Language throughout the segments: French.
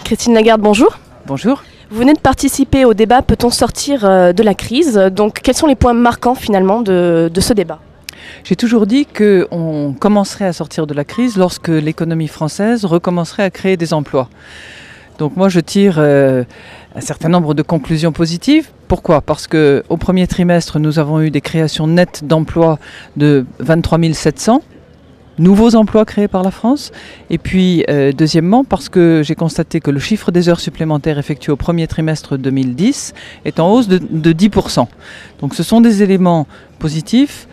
Christine Lagarde, bonjour. Bonjour. Vous venez de participer au débat Peut-on sortir de la crise? Donc quels sont les points marquants finalement de ce débat? J'ai toujours dit qu'on commencerait à sortir de la crise lorsque l'économie française recommencerait à créer des emplois. Donc moi je tire un certain nombre de conclusions positives. Pourquoi? Parce qu'au premier trimestre nous avons eu des créations nettes d'emplois de 23 700. Nouveaux emplois créés par la France. Et puis, deuxièmement, parce que j'ai constaté que le chiffre des heures supplémentaires effectuées au premier trimestre 2010 est en hausse de 10%. Donc ce sont des éléments positifs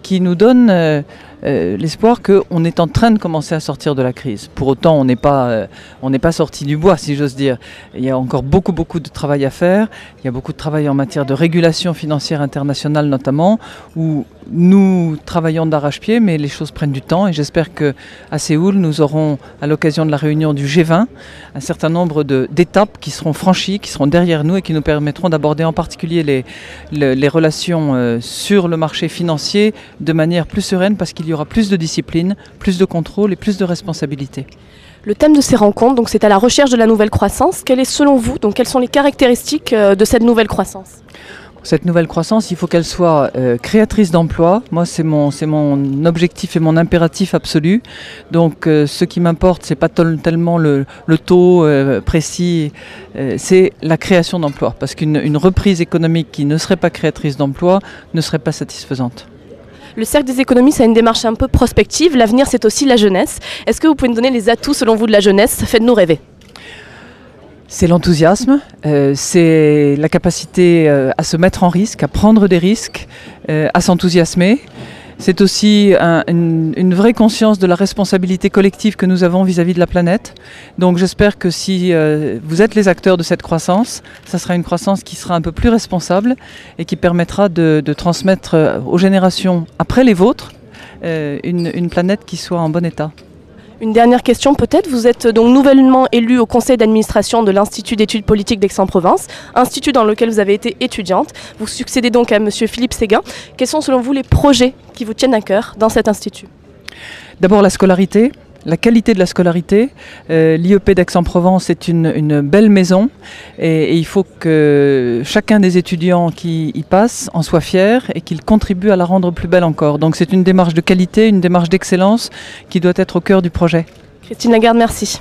qui nous donnent l'espoir qu'on est en train de commencer à sortir de la crise. Pour autant, on n'est pas sorti du bois, si j'ose dire. Il y a encore beaucoup de travail à faire. Il y a beaucoup de travail en matière de régulation financière internationale notamment, où nous travaillons d'arrache-pied, mais les choses prennent du temps. Et j'espère qu'à Séoul, nous aurons, à l'occasion de la réunion du G20, un certain nombre d'étapes qui seront franchies, qui seront derrière nous et qui nous permettront d'aborder en particulier les relations sur le marché financier de manière plus sereine, parce qu'il y aura plus de discipline, plus de contrôle et plus de responsabilité. Le thème de ces rencontres, donc, c'est à la recherche de la nouvelle croissance. Quelle est selon vous, donc, quelles sont les caractéristiques de cette nouvelle croissance? Cette nouvelle croissance, il faut qu'elle soit créatrice d'emplois. Moi, c'est mon objectif et mon impératif absolu. Donc, ce qui m'importe, c'est pas tellement le taux précis, c'est la création d'emplois. Parce qu'une reprise économique qui ne serait pas créatrice d'emplois ne serait pas satisfaisante. Le Cercle des économistes a une démarche un peu prospective. L'avenir, c'est aussi la jeunesse. Est-ce que vous pouvez nous donner les atouts, selon vous, de la jeunesse? Faites-nous rêver. C'est l'enthousiasme, c'est la capacité à se mettre en risque, à prendre des risques, à s'enthousiasmer. C'est aussi une vraie conscience de la responsabilité collective que nous avons vis-à-vis de la planète. Donc j'espère que si vous êtes les acteurs de cette croissance, ça sera une croissance qui sera un peu plus responsable et qui permettra de transmettre aux générations après les vôtres une planète qui soit en bon état. Une dernière question peut-être. Vous êtes donc nouvellement élu au conseil d'administration de l'Institut d'études politiques d'Aix-en-Provence, institut dans lequel vous avez été étudiante. Vous succédez donc à monsieur Philippe Séguin. Quels sont selon vous les projets qui vous tiennent à cœur dans cet institut? D'abord la scolarité. La qualité de la scolarité. L'IEP d'Aix-en-Provence est une belle maison et il faut que chacun des étudiants qui y passe en soit fier et qu'il contribue à la rendre plus belle encore. Donc c'est une démarche de qualité, une démarche d'excellence qui doit être au cœur du projet. Christine Lagarde, merci.